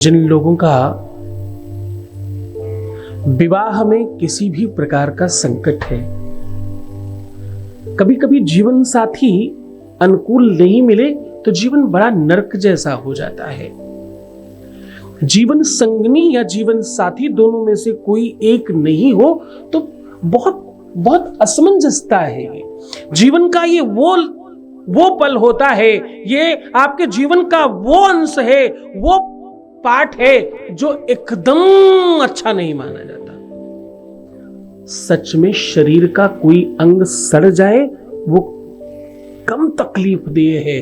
जिन लोगों का विवाह में किसी भी प्रकार का संकट है, कभी कभी जीवन साथी अनुकूल नहीं मिले तो जीवन बड़ा नरक जैसा हो जाता है। जीवन संगनी या जीवन साथी दोनों में से कोई एक नहीं हो तो बहुत बहुत असमंजसता है। ये जीवन का ये वो पल होता है, ये आपके जीवन का वो अंश है, वो पार्ट है जो एकदम अच्छा नहीं माना जाता। सच में शरीर का कोई अंग सड़ जाए वो कम तकलीफ देह है,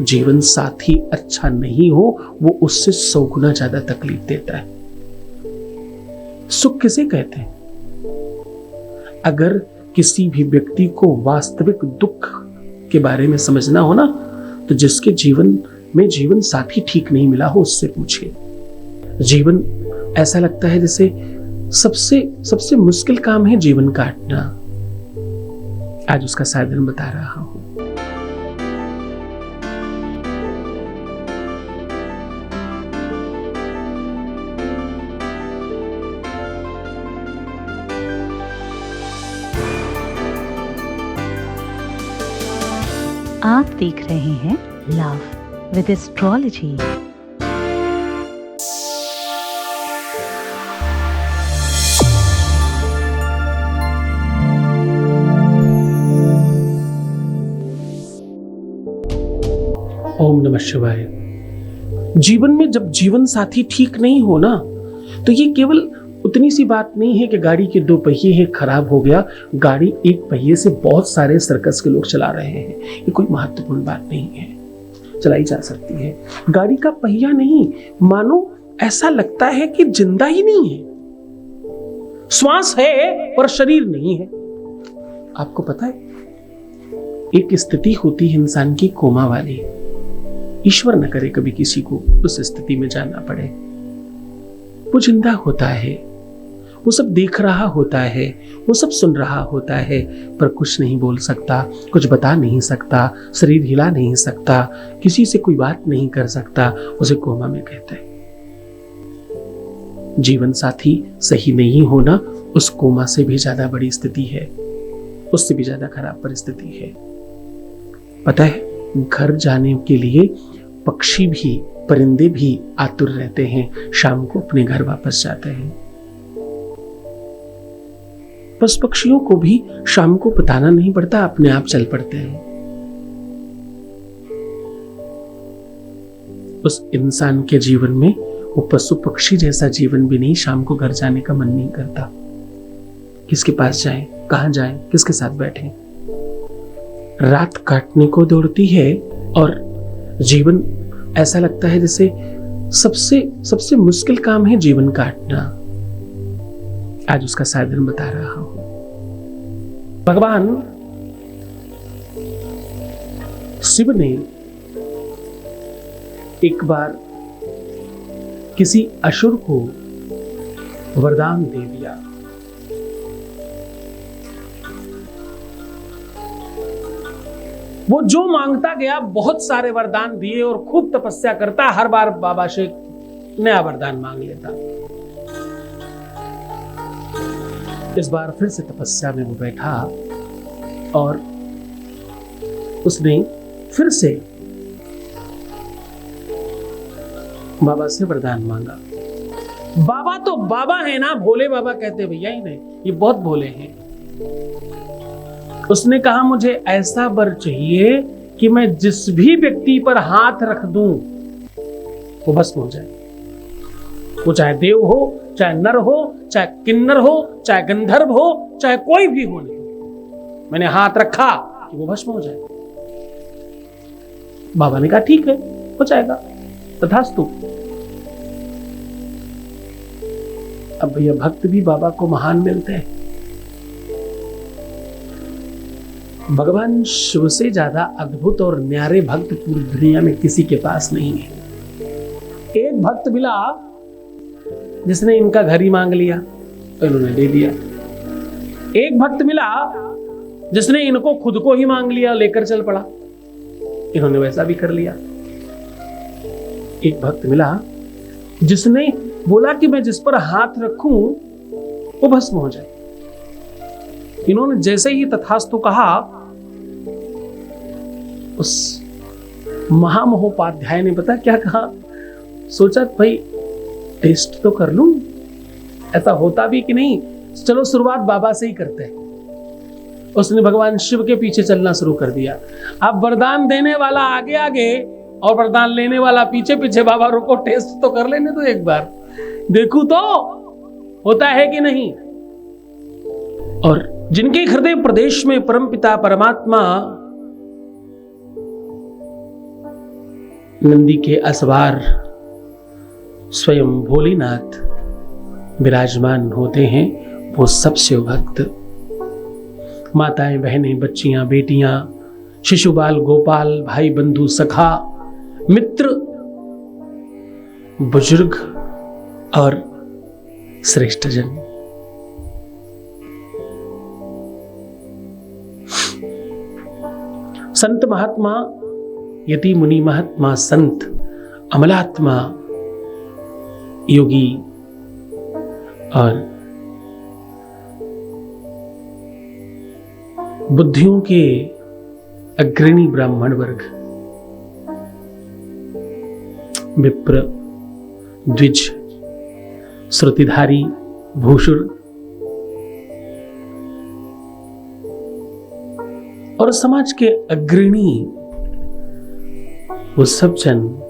जीवन साथी अच्छा नहीं हो वो उससे 100 गुना ज्यादा तकलीफ देता है। सुख किसे कहते हैं? अगर किसी भी व्यक्ति को वास्तविक दुख के बारे में समझना हो ना, तो जिसके जीवन में जीवन साथी ठीक नहीं मिला हो उससे पूछिए। जीवन ऐसा लगता है जैसे सबसे मुश्किल काम है जीवन काटना। आज उसका साधन बता रहा हूं। आप देख रहे हैं लव विद एस्ट्रोलॉजी। ओम नमः शिवाय। जीवन में जब जीवन साथी ठीक नहीं हो ना, तो ये केवल उतनी सी बात नहीं है कि गाड़ी के 2 पहिए हैं, खराब हो गया। गाड़ी एक पहिए से बहुत सारे सर्कस के लोग चला रहे हैं, ये कोई महत्वपूर्ण बात नहीं है, चलाई जा सकती है। गाड़ी का पहिया नहीं, मानो ऐसा लगता है कि जिंदा ही नहीं है, श्वास है पर शरीर नहीं है। आपको पता है, एक स्थिति होती है इंसान की कोमा वाली। ईश्वर न करे कभी किसी को उस स्थिति में जाना पड़े। वो जिंदा होता है, वो सब देख रहा होता है, वो सब सुन रहा होता है, पर कुछ नहीं बोल सकता, कुछ बता नहीं सकता, शरीर हिला नहीं सकता, किसी से कोई बात नहीं कर सकता। उसे कोमा में कहते हैं। जीवन साथी सही नहीं होना उस कोमा से भी ज्यादा बड़ी स्थिति है, उससे भी ज्यादा खराब परिस्थिति है। पता है, घर जाने के लिए पक्षी भी, परिंदे भी आतुर रहते हैं, शाम को अपने घर वापस जाते हैं। पशु पक्षियों को भी शाम को बताना नहीं पड़ता, अपने आप चल पड़ते हैं। उस इंसान के जीवन में वो पशु पक्षी जैसा जीवन भी नहीं, शाम को घर जाने का मन नहीं करता। किसके पास जाएं, कहां जाएं, किसके साथ बैठें। रात काटने को दौड़ती है और जीवन ऐसा लगता है जैसे सबसे मुश्किल काम है जीवन काटना। आज उसका साधन बता रहा हूं। भगवान शिव ने एक बार किसी असुर को वरदान दे दिया। वो जो मांगता गया बहुत सारे वरदान दिए और खूब तपस्या करता, हर बार बाबा से नया वरदान मांग लेता। इस बार फिर से तपस्या में वो बैठा और उसने फिर से बाबा से वरदान मांगा। बाबा तो बाबा है ना, भोले बाबा कहते भैया ही नहीं, ये बहुत भोले हैं। उसने कहा, मुझे ऐसा वर चाहिए कि मैं जिस भी व्यक्ति पर हाथ रख दूं वो भस्म हो जाए। वो चाहे देव हो, चाहे नर हो, चाहे किन्नर हो, चाहे गंधर्व हो, चाहे कोई भी हो, नहीं, मैंने हाथ रखा कि वो भस्म हो जाए। बाबा ने कहा ठीक है, हो जाएगा, तथास्तु। अब भैया भक्त भी बाबा को महान मिलते हैं। भगवान शिव से ज्यादा अद्भुत और न्यारे भक्त पूरी दुनिया में किसी के पास नहीं है। एक भक्त मिला जिसने इनका घर ही मांग लिया तो इन्होंने दे दिया। एक भक्त मिला जिसने इनको खुद को ही मांग लिया, लेकर चल पड़ा, इन्होंने वैसा भी कर लिया। एक भक्त मिला जिसने बोला कि मैं जिस पर हाथ रखूं वो भस्म हो जाए। इन्होंने जैसे ही तथास्तु कहा, उस महामहोपाध्याय ने पता क्या कहा, सोचा भाई टेस्ट तो कर लूं, ऐसा होता भी कि नहीं, चलो शुरुआत बाबा से ही करते हैं। उसने भगवान शिव के पीछे चलना शुरू कर दिया। अब वरदान देने वाला आगे आगे और वरदान लेने वाला पीछे पीछे। बाबा रुको, टेस्ट तो कर लेने दो एक बार, देखूं तो होता है कि नहीं। और जिनके हृदय प्रदेश में परमपिता परमात्मा नंदी के असवार स्वयं भोलेनाथ विराजमान होते हैं, वो सब शिव भक्त, माताएं, बहनें, बच्चियां, बेटियां, शिशु बाल, गोपाल, भाई, बंधु, सखा, मित्र, बुजुर्ग और श्रेष्ठ जन, संत महात्मा, यति मुनि महात्मा, संत, अमलात्मा, योगी और बुद्धियों के अग्रणी ब्राह्मण वर्ग, विप्र, द्विज, श्रुतिधारी, भूषुर और समाज के अग्रणी वो सब जन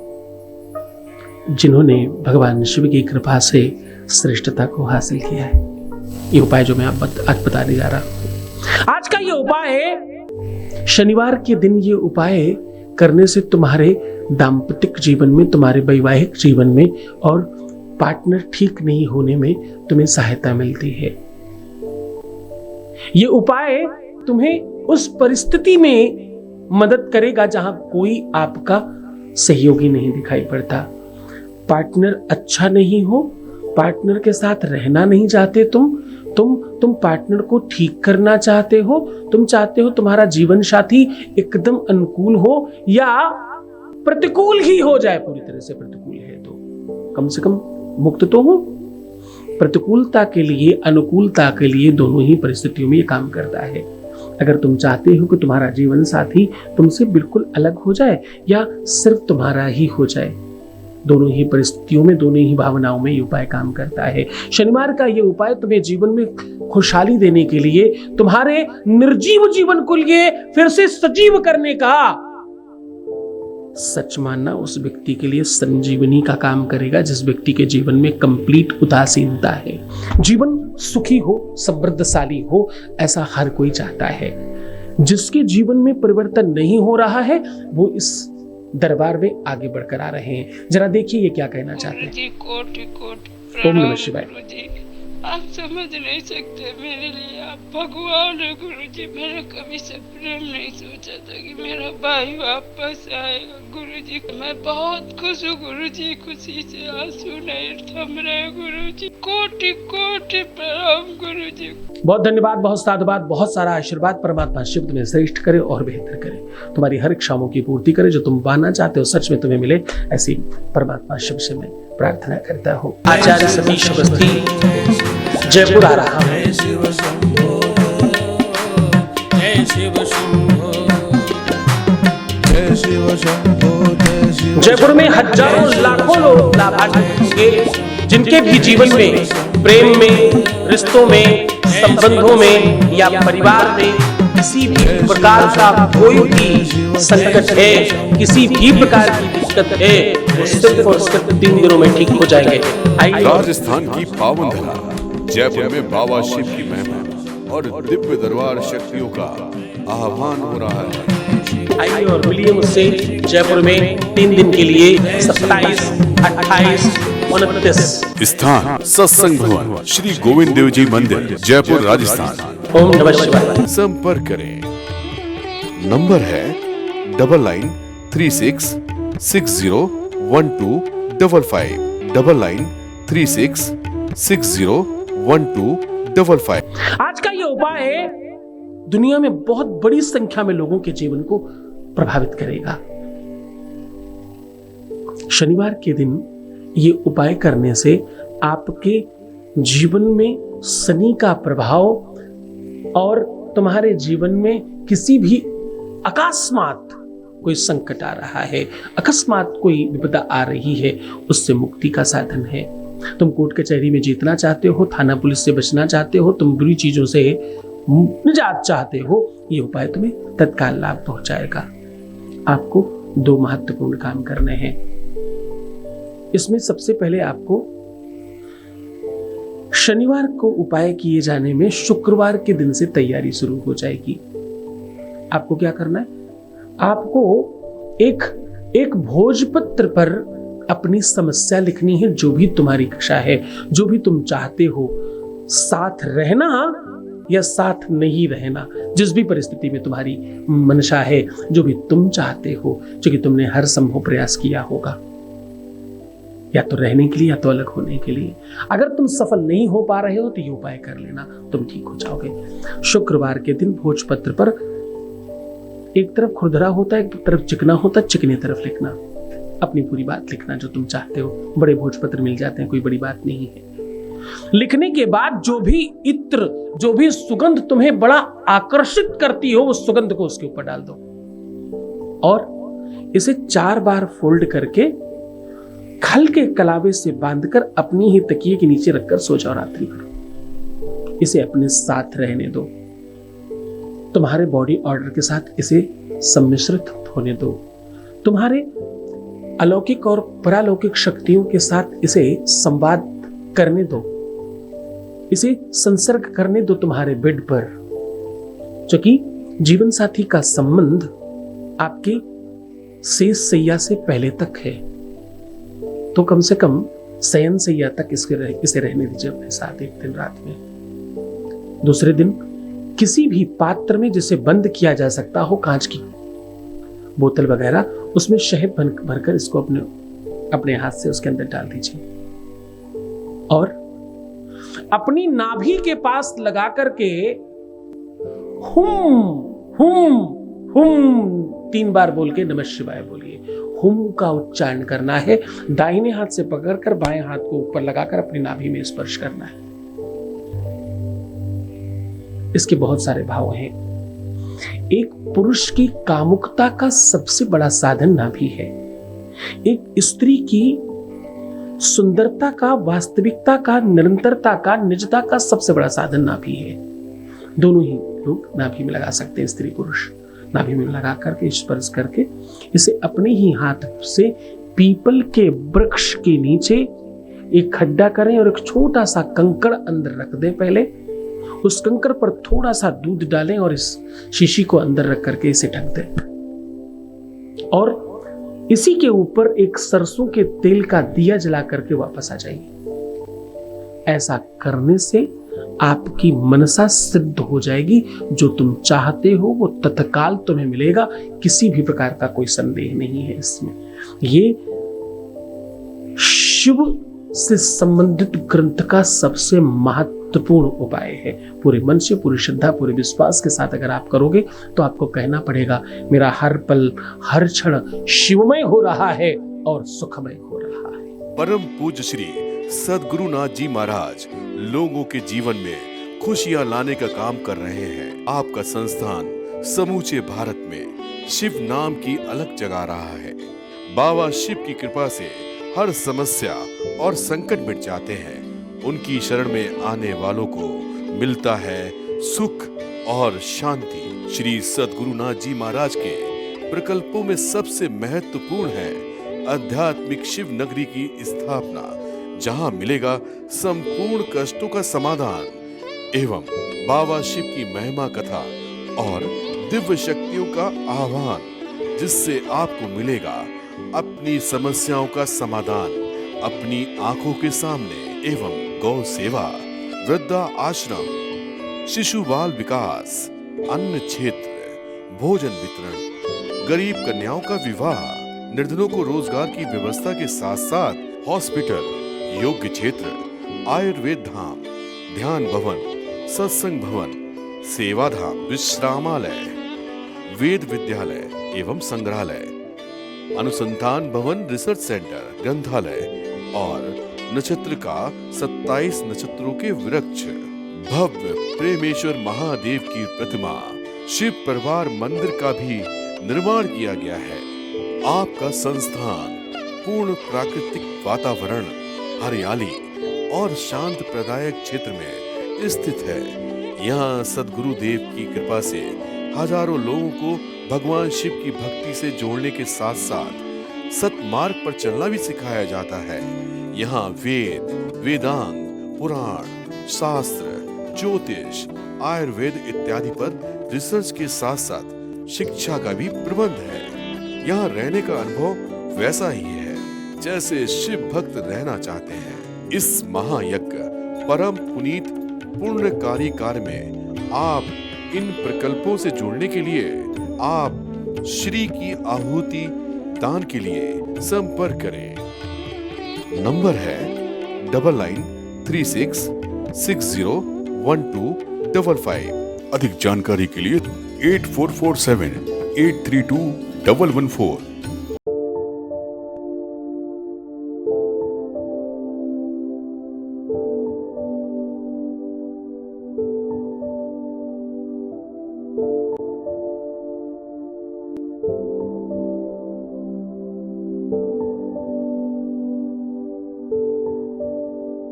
जिन्होंने भगवान शिव की कृपा से श्रेष्ठता को हासिल किया है। ये उपाय जो मैं आज बताने जा रहा हूं, आज का ये उपाय है, शनिवार के दिन ये उपाय करने से तुम्हारे दाम्पतिक जीवन में, तुम्हारे वैवाहिक जीवन में और पार्टनर ठीक नहीं होने में तुम्हें सहायता मिलती है। ये उपाय तुम्हें उस परिस्थिति में मदद करेगा जहां कोई आपका सहयोगी नहीं दिखाई पड़ता। पार्टनर अच्छा नहीं हो, पार्टनर के साथ रहना नहीं चाहते तुम पार्टनर को ठीक करना चाहते हो, तुम चाहते हो तुम्हारा जीवन साथी एकदम अनुकूल हो या प्रतिकूल ही हो जाए, पूरी तरह से प्रतिकूल है तो कम से कम मुक्त तो हो। प्रतिकूलता के लिए, अनुकूलता के लिए दोनों ही परिस्थितियों में ये काम करता है। अगर तुम चाहते हो कि तुम्हारा जीवन साथी तुमसे बिल्कुल अलग हो जाए या सिर्फ तुम्हारा ही हो जाए, दोनों ही परिस्थितियों में, दोनों ही भावनाओं में ये उपाय काम करता है। शनिवार का ये उपाय तुम्हें जीवन में खुशहाली देने के लिए, तुम्हारे निर्जीव जीवन को लिए फिर से सजीव करने का, सच मानना उस व्यक्ति के लिए संजीवनी का काम करेगा जिस व्यक्ति के जीवन में कंप्लीट उदासीनता है। जीवन सुखी हो, समृद्धशाली हो, ऐसा हर कोई चाहता है। जिसके जीवन में परिवर्तन नहीं हो रहा है वो इस दरबार में आगे बढ़कर आ रहे हैं। जरा देखिए ये क्या कहना चाहते हैं। कोटि कोटि ओम नमः शिवाय। गुरुजी, आप समझ नहीं सकते, मेरे लिए आप भगवान है गुरुजी। मैंने कभी सपने में नहीं सोचा था कि मेरा भाई वापस आएगा गुरुजी। मैं बहुत खुश हूँ गुरुजी, खुशी से आंसू नहीं थम रहे गुरुजी। कोटि कोटि प्रणाम गुरुजी। बहुत धन्यवाद, बहुत साधुवाद, बहुत सारा आशीर्वाद। परमात्मा शिव तुम्हें श्रेष्ठ करे और बेहतर करे, तुम्हारी हर इच्छाओं की पूर्ति करे, जो तुम पाना चाहते हो सच में तुम्हें मिले, ऐसी परमात्मा शिव से मैं प्रार्थना करता हूँ। आचार्य सतीश अवस्थी, जयपुर आ रहा हूँ। जयपुर में हजारों लाखों लोग लाभान्वित होंगे जिनके भी जीवन में, प्रेम में, रिश्तों में, संबंधों में या परिवार में किसी भी प्रकार का कोई भी संकट है, किसी भी प्रकार की दिक्कत है, वो सिर्फ और सिर्फ 3 दिनों में ठीक हो जाएंगे। राजस्थान की पावन धरा जयपुर में बाबा शिव की महिमा और दिव्य दरबार शक्तियों का आह्वान हो रहा है। आइए और मिलिए मुझसे जयपुर में 3 दिन के लिए 27, 28, 29। स्थान सत्संग भवन श्री गोविंद देव जी मंदिर, जयपुर, राजस्थान। ओम नमः शिवाय। संपर्क करें, नंबर है 9936 601255 9936 601255। आज का ये उपाय दुनिया में बहुत बड़ी संख्या में लोगों के जीवन को प्रभावित करेगा। शनिवार के दिन ये उपाय करने से आपके जीवन में शनि का प्रभाव और तुम्हारे जीवन में किसी भी अकस्मात कोई संकट आ रहा है, अकस्मात कोई विपदा आ रही है, उससे मुक्ति का साधन है। तुम कोर्ट कचहरी में जीतना चाहते हो, थाना पुलिस से बचना चाहते हो, तुम बुरी चीजों से निजात चाहते हो, ये उपाय तुम्हें तत्काल लाभ पहुंचाएगा। आपको 2 महत्वपूर्ण काम करने हैं। इसमें सबसे पहले आपको शनिवार को उपाय किए जाने में शुक्रवार के दिन से तैयारी शुरू हो जाएगी। आपको क्या करना है? आपको एक भोजपत्र पर अपनी समस्या लिखनी है, जो भी तुम्हारी इच्छा है, जो भी तुम चाहते हो, साथ रहना या साथ नहीं रहना, जिस भी परिस्थिति में तुम्हारी मनसा है, जो भी तुम चाहते हो, क्योंकि तुमने हर संभव प्रयास किया होगा, या तो रहने के लिए या तो अलग होने के लिए। अगर तुम सफल नहीं हो पा रहे हो तो ये उपाय कर लेना, तुम ठीक हो जाओगे। शुक्रवार के दिन भोजपत्र पर एक तरफ खुरदरा होता है, एक तरफ चिकना होता है, चिकनी तरफ लिखना, अपनी पूरी बात लिखना जो तुम चाहते हो। बड़े भोजपत्र मिल जाते हैं, कोई बड़ी बात नहीं है। लिखने के बाद जो भी इत्र, जो भी सुगंध तुम्हें बड़ा आकर्षित करती हो, उस सुगंध को उसके ऊपर डाल दो और इसे 4 बार फोल्ड करके खल के कलावे से बांधकर अपनी ही तकिए के नीचे रखकर सो जाओ रात्रि भर। इसे अपने साथ रहने दो, तुम्हारे बॉडी ऑर्डर के साथ इसे सम्मिश्रित होने दो, तुम्हारे अलौकिक और परालौकिक शक्तियों के साथ इसे संवाद करने दो, इसे संसर्ग करने दो तुम्हारे बेड पर। क्योंकि जीवन साथी का संबंध आपके शेष सैया से पहले तक है, तो कम से कम शयन सैया तक इसे रहने दीजिए अपने साथ एक दिन रात में। दूसरे दिन किसी भी पात्र में जिसे बंद किया जा सकता हो, कांच की बोतल वगैरह, उसमें शहद भरकर इसको अपने हाथ से उसके अंदर डाल दीजिए और अपनी नाभि के पास लगा करके हुम हुम हुम 3 बार बोल के नमः शिवाय बोलिए। हुम का उच्चारण करना है, दाहिने हाथ से पकड़कर बाएं हाथ को ऊपर लगाकर अपनी नाभि में स्पर्श करना है। इसके बहुत सारे भाव हैं। एक पुरुष की कामुकता का सबसे बड़ा साधन नाभि है। एक स्त्री की सुंदरता का, वास्तविकता का, निरंतरता का, निजता का सबसे बड़ा साधन नाभि है। दोनों ही लोग नाभि में लगा सकते हैं, स्त्री पुरुष नाभि में लगा करके स्पर्श करके इसे अपने ही हाथ से पीपल के वृक्ष के नीचे एक खड्डा करें और एक छोटा सा कंकड़ अंदर रख दें। पहले उस कंकड़ पर थोड़ा सा दूध डालें और इस शीशी को अंदर रख करके इसे ढक दें और इसी के ऊपर एक सरसों के तेल का दिया जला करके वापस आ जाइए। ऐसा करने से आपकी मनसा सिद्ध हो जाएगी। जो तुम चाहते हो वो तत्काल तुम्हें मिलेगा, किसी भी प्रकार का कोई संदेह नहीं है इसमें। ये शिव से संबंधित ग्रंथ का सबसे महत्वपूर्ण उपाय है। पूरे मन से, पूरी श्रद्धा, पूरे विश्वास के साथ अगर आप करोगे तो आपको कहना पड़ेगा, मेरा हर पल हर क्षण शिवमय हो रहा है और सुखमय हो रहा है। परम पूज्य श्री सद्गुरुनाथ जी महाराज लोगों के जीवन में खुशियां लाने का काम कर रहे हैं। आपका संस्थान समूचे भारत में शिव नाम की अलग जगा रहा है। बाबा शिव की कृपा से हर समस्या और संकट मिट जाते हैं। उनकी शरण में आने वालों को मिलता है सुख और शांति। श्री सद्गुरुनाथ जी महाराज के प्रकल्पों में सबसे महत्वपूर्ण है आध्यात्मिक शिव नगरी की स्थापना, जहां मिलेगा संपूर्ण कष्टों का समाधान एवं बाबा शिव की महिमा कथा और दिव्य शक्तियों का आह्वान, जिससे आपको मिलेगा अपनी समस्याओं का समाधान अपनी आंखों के सामने एवं गौ सेवा, वृद्धा आश्रम, शिशु बाल विकास, अन्न क्षेत्र, भोजन वितरण, गरीब कन्याओं का विवाह, निर्धनों को रोजगार की व्यवस्था के साथ साथ हॉस्पिटल, योग्य क्षेत्र, आयुर्वेद धाम, ध्यान भवन, सत्संग भवन, सेवा धाम, विश्रामालय, वेद विद्यालय एवं संग्रहालय, अनुसंधान भवन, रिसर्च सेंटर, ग्रंथालय और नक्षत्र का 27 नक्षत्रों के वृक्ष, भव्य प्रेमेश्वर महादेव की प्रतिमा, शिव परिवार मंदिर का भी निर्माण किया गया है। आपका संस्थान पूर्ण प्राकृतिक वातावरण, हरियाली और शांत प्रदायक क्षेत्र में स्थित है। यहाँ सद्गुरु देव की कृपा से हजारों लोगों को भगवान शिव की भक्ति से जोड़ने के साथ साथ सतमार्ग पर चलना भी सिखाया जाता है। यहाँ वेद, वेदांग, पुराण, शास्त्र, ज्योतिष, आयुर्वेद इत्यादि पर रिसर्च के साथ साथ शिक्षा का भी प्रबंध है। यहाँ रहने का अनुभव वैसा ही है जैसे शिव भक्त रहना चाहते हैं। इस महायज्ञ परम पुनीत पुण्यकारी कार्य में आप इन प्रकल्पों से जुड़ने के लिए आप श्री की आहुति दान के लिए संपर्क करें। नंबर है 9936601255। अधिक जानकारी के लिए 8447832114